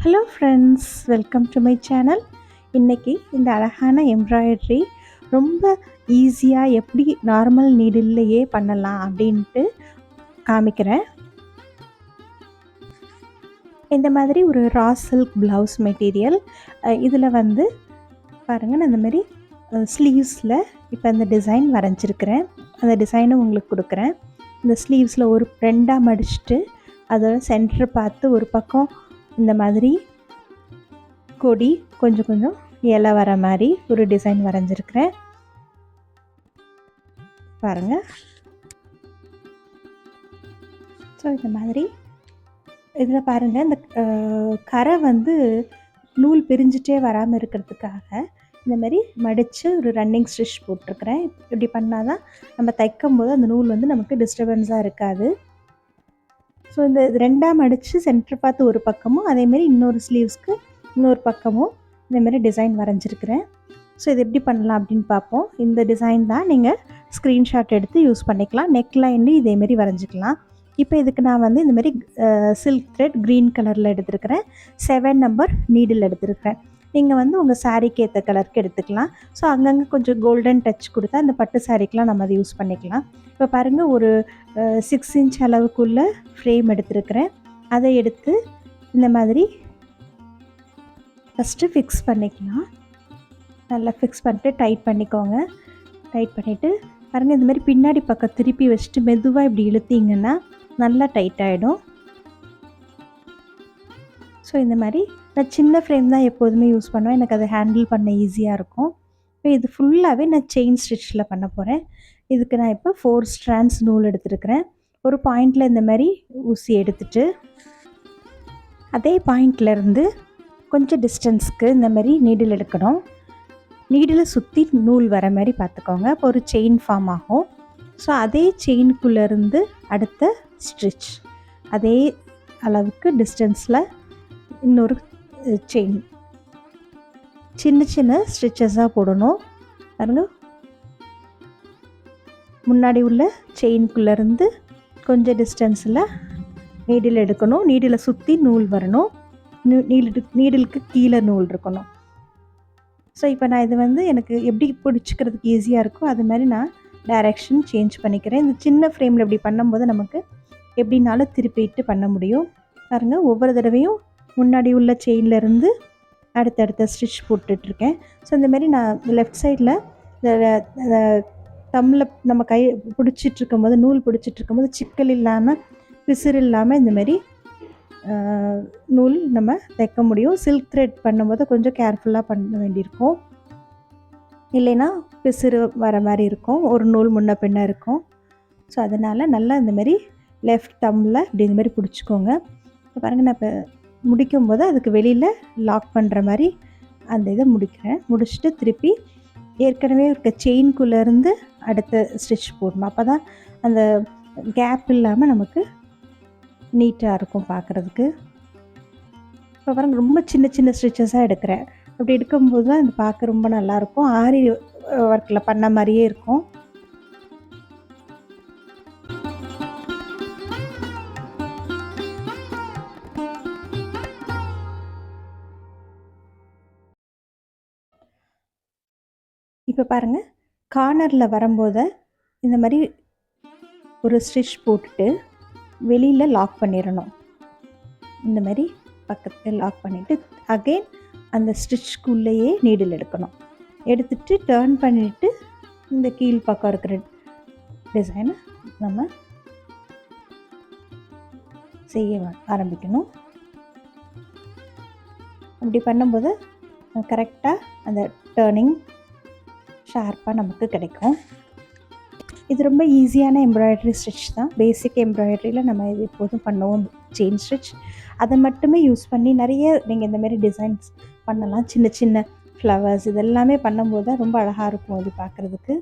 Hello friends, welcome to my channel. இன்றைக்கி இந்த அழகான எம்ப்ராய்டரி ரொம்ப ஈஸியாக எப்படி நார்மல் நீடில்லையே பண்ணலாம் அப்படின்ட்டு காமிக்கிறேன். இந்த மாதிரி ஒரு ரா சில்க் ப்ளவுஸ் மெட்டீரியல். இதில் வந்து பாருங்கள், நான் இந்த மாதிரி ஸ்லீவ்ஸில் இப்போ இந்த டிசைன் வரைஞ்சிருக்கிறேன். அந்த டிசைனை உங்களுக்கு கொடுக்குறேன். இந்த ஸ்லீவ்ஸில் ஒரு ரெண்டாக மடிச்சுட்டு அதோட சென்டர் பார்த்து ஒரு பக்கம் இந்த மாதிரி கொடி கொஞ்சம் கொஞ்சம் இலை வர மாதிரி ஒரு டிசைன் வரைஞ்சிருக்கிறேன். பாருங்கள். ஸோ இந்த மாதிரி இதில் பாருங்கள், இந்த கரை வந்து நூல் பிரிஞ்சிட்டே வராமல் இருக்கிறதுக்காக இந்த மாதிரி மடித்து ஒரு ரன்னிங் ஸ்டிச் போட்டிருக்கிறேன். இப்படி பண்ணால் தான் நம்ம தைக்கும் போது அந்த நூல் வந்து நமக்கு டிஸ்டர்பன்ஸாக இருக்காது. ஸோ இந்த ரெண்டாக மடித்து சென்டர் பார்த்து ஒரு பக்கமும், அதேமாரி இன்னொரு ஸ்லீவ்ஸ்க்கு இன்னொரு பக்கமும் இந்தமாரி டிசைன் வரைஞ்சிருக்கிறேன். ஸோ இது எப்படி பண்ணலாம் அப்படின்னு பார்ப்போம். இந்த டிசைன் தான் நீங்கள் ஸ்க்ரீன்ஷாட் எடுத்து யூஸ் பண்ணிக்கலாம். நெக் லைன்லேயும் இதேமாரி வரைஞ்சிக்கலாம். இப்போ இதுக்கு நான் வந்து இந்தமாரி சில்க் த்ரெட் க்ரீன் கலரில் எடுத்துருக்கிறேன். 7 நம்பர் நீடில் எடுத்துருக்கிறேன். நீங்கள் வந்து உங்கள் சாரீக்கு ஏற்ற கலருக்கு எடுத்துக்கலாம். ஸோ அங்கங்கே கொஞ்சம் கோல்டன் டச் கொடுத்தா இந்த பட்டு சாரீக்கெலாம் நம்ம அதை யூஸ் பண்ணிக்கலாம். இப்போ பாருங்கள், ஒரு 6 இன்ச் அளவுக்குள்ள ஃப்ரேம் எடுத்துருக்கிறேன். அதை எடுத்து இந்த மாதிரி ஃபஸ்ட்டு ஃபிக்ஸ் பண்ணிக்கலாம். நல்லா ஃபிக்ஸ் பண்ணிட்டு டைட் பண்ணிக்கோங்க. டைட் பண்ணிவிட்டு பாருங்கள், இந்த மாதிரி பின்னாடி பக்கம் திருப்பி வச்சுட்டு மெதுவாக இப்படி இழுத்தீங்கன்னா நல்லா டைட் ஆகிடும். ஸோ இந்த மாதிரி நான் சின்ன ஃப்ரேம் தான் எப்போதுமே யூஸ் பண்ணுவேன். எனக்கு அதை ஹேண்டில் பண்ண ஈஸியாக இருக்கும். இப்போ இது ஃபுல்லாகவே நான் செயின் ஸ்டிச்சில் பண்ண போகிறேன். இதுக்கு நான் இப்போ 4 ஸ்ட்ராண்ட்ஸ் நூல் எடுத்துருக்கிறேன். ஒரு பாயிண்டில் இந்த மாதிரி ஊசி எடுத்துட்டு அதே பாயிண்ட்லேருந்து கொஞ்சம் டிஸ்டன்ஸ்க்கு இந்த மாதிரி நீடில் எடுக்கணும். நீடில் சுற்றி நூல் வர மாதிரி பார்த்துக்கோங்க. இப்போ ஒரு செயின் ஃபார்ம் ஆகும். ஸோ அதே செயினுக்குள்ளேருந்து அடுத்த ஸ்டிச் அதே அளவுக்கு டிஸ்டன்ஸில் இன்னொரு செயின் சின்ன சின்ன ஸ்டிச்சஸாக போடணும். பாருங்க, முன்னாடி உள்ள செயின்குள்ளேருந்து கொஞ்சம் டிஸ்டன்ஸில் நீடில் எடுக்கணும். நீடில் சுற்றி நூல் வரணும். நீடிலுக்கு கீழே நூல் இருக்கணும். ஸோ இப்போ நான் இது வந்து எனக்கு எப்படி பிடிச்சிக்கிறதுக்கு ஈஸியாக இருக்கோ அது மாதிரி நான் டைரெக்ஷன் சேஞ்ச் பண்ணிக்கிறேன். இந்த சின்ன ஃப்ரேமில் இப்படி பண்ணும்போது நமக்கு எப்படினாலும் திருப்பிட்டு பண்ண முடியும். பாருங்கள், ஒவ்வொரு தடவையும் முன்னாடி உள்ள செயின்லேருந்து அடுத்தடுத்த ஸ்டிச் போட்டுட்ருக்கேன். ஸோ இந்தமாரி நான் லெஃப்ட் சைடில் தம்மில் நம்ம கை பிடிச்சிட்ருக்கும் போது, நூல் பிடிச்சிட்ருக்கும் போது சிக்கல் இல்லாமல் பிசுறு இல்லாமல் இந்தமாரி நூல் நம்ம தைக்க முடியும். சில்க் த்ரெட் பண்ணும்போது கொஞ்சம் கேர்ஃபுல்லாக பண்ண வேண்டியிருக்கும். இல்லைன்னா பிசுறு வர மாதிரி இருக்கும், ஒரு நூல் முன்ன பின்ன இருக்கும். ஸோ அதனால் நல்லா இந்தமாரி லெஃப்ட் தம்மில் இப்படி இந்தமாரி பிடிச்சிக்கோங்க. இப்போ பாருங்கள், நான் இப்போ முடிக்கும்போது அதுக்கு வெளியில் லாக் பண்ணுற மாதிரி அந்த இதை முடிக்கிறேன். முடிச்சுட்டு திருப்பி ஏற்கனவே இருக்க செயின்குள்ளேருந்து அடுத்த ஸ்டிச் போடணும். அப்போ தான் அந்த கேப் இல்லாமல் நமக்கு நீட்டாக இருக்கும் பார்க்குறதுக்கு. இப்போ பாருங்கள், ரொம்ப சின்ன சின்ன ஸ்டிச்சஸாக எடுக்கிறேன். அப்படி எடுக்கும்போது தான் இது பார்க்க ரொம்ப நல்லாயிருக்கும். ஆரி ஒர்க்கில் பண்ண மாதிரியே இருக்கும். இப்போ பாருங்கள், கார்னரில் வரும்போது இந்த மாதிரி ஒரு ஸ்டிச் போட்டுட்டு வெளியில் லாக் பண்ணிடணும். இந்த மாதிரி பக்கத்தில் லாக் பண்ணிவிட்டு அகெயின் அந்த ஸ்டிச்சுக்குள்ளேயே நீடில் எடுக்கணும். எடுத்துட்டு டர்ன் பண்ணிவிட்டு இந்த கீழ் பக்கம் இருக்கிற டிசைனை நம்ம செய்ய ஆரம்பிக்கணும். அப்படி பண்ணும்போது கரெக்டாக அந்த டர்னிங் ஷார்ப்பாக நமக்கு கிடைக்கும். இது ரொம்ப ஈஸியான எம்ப்ராய்டரி ஸ்டிச் தான். பேசிக் எம்ப்ராய்டரியில் நம்ம இது எப்போதும் பண்ணுவோம், செயின் ஸ்டிச். அதை மட்டுமே யூஸ் பண்ணி நிறைய நீங்கள் இந்தமாரி டிசைன்ஸ் பண்ணலாம். சின்ன சின்ன ஃப்ளவர்ஸ் இதெல்லாமே பண்ணும்போது தான் ரொம்ப அழகாக இருக்கும் இது பார்க்குறதுக்கு.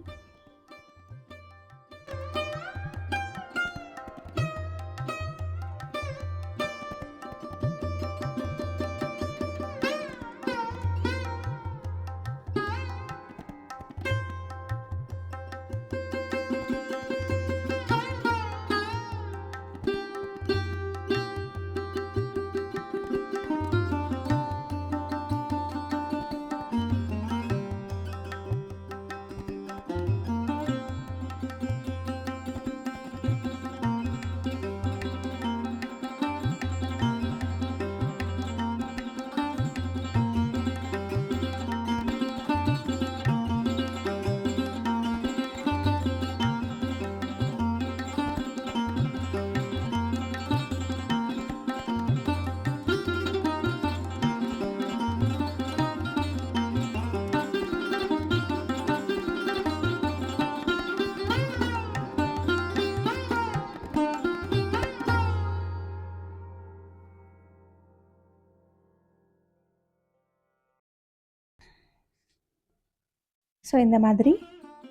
ஸோ இந்த மாதிரி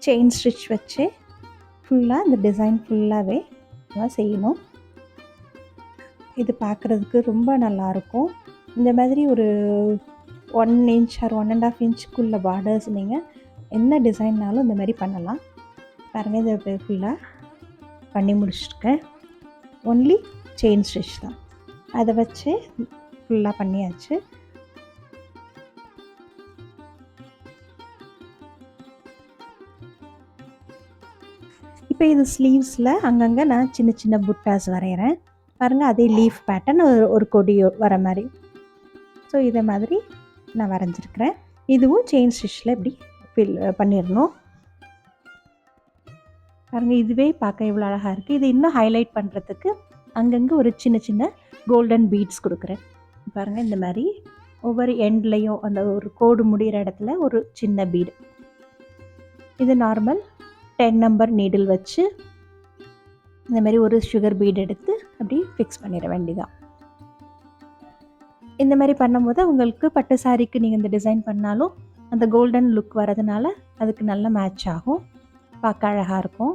செயின் ஸ்டிச் வச்சு ஃபுல்லாக இந்த டிசைன் ஃபுல்லாகவே நம்ம செய்யணும். இது பார்க்குறதுக்கு ரொம்ப நல்லாயிருக்கும். இந்த மாதிரி ஒரு 1 இன்ச் ஆர் 1.5 இன்ச்சுக்குள்ள பார்டர்ஸ் நீங்கள் என்ன டிசைன்னாலும் இந்த மாதிரி பண்ணலாம். பாருங்கள், இதை ஃபுல்லாக பண்ணி முடிச்சிருக்கேன். ஒன்லி செயின் ஸ்டிச் தான், அதை வச்சு ஃபுல்லாக பண்ணியாச்சு. இப்போ இது ஸ்லீவ்ஸில் அங்கங்கே நான் சின்ன சின்ன புட்டாஸ் வரைகிறேன். பாருங்கள், அதே லீஃப் பேட்டர்ன் ஒரு கொடி வர மாதிரி. ஸோ இதை மாதிரி நான் வரைஞ்சிருக்கிறேன். இதுவும் செயின் ஸ்டிச்சில் இப்படி ஃபில் பண்ணிடணும். பாருங்கள், இதுவே பார்க்க இவ்வளோ அழகாக இருக்குது. இது இன்னும் ஹைலைட் பண்ணுறதுக்கு அங்கங்கே ஒரு சின்ன சின்ன கோல்டன் பீட்ஸ் கொடுக்குறேன். பாருங்கள், இந்த மாதிரி ஒவ்வொரு எண்ட்லேயும் அந்த ஒரு கோடு முடிகிற இடத்துல ஒரு சின்ன பீடு. இது நார்மல் 10 நம்பர் நீடில் வச்சு இந்த மாதிரி ஒரு சுகர் பீட் எடுத்து அப்படி ஃபிக்ஸ் பண்ணிட வேண்டியதான். இந்த மாதிரி பண்ணும்போது உங்களுக்கு பட்டு சாரிக்கு நீங்கள் இந்த டிசைன் பண்ணாலும் அந்த கோல்டன் லுக் வரதுனால அதுக்கு நல்ல மேட்ச் ஆகும், பார்க்க அழகாக இருக்கும்.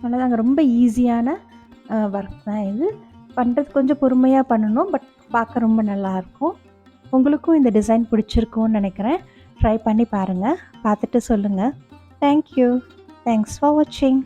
அவ்வளோதாங்க, ரொம்ப ஈஸியான ஒர்க் தான் இது. பண்ணுறது கொஞ்சம் பொறுமையாக பண்ணணும், பட் பார்க்க ரொம்ப நல்லாயிருக்கும். உங்களுக்கும் இந்த டிசைன் பிடிச்சிருக்கும்னு நினைக்கிறேன். ட்ரை பண்ணி பாருங்கள், பார்த்துட்டு சொல்லுங்கள். தேங்க்யூ. தேங்க்ஸ் ஃபார் வாட்சிங்.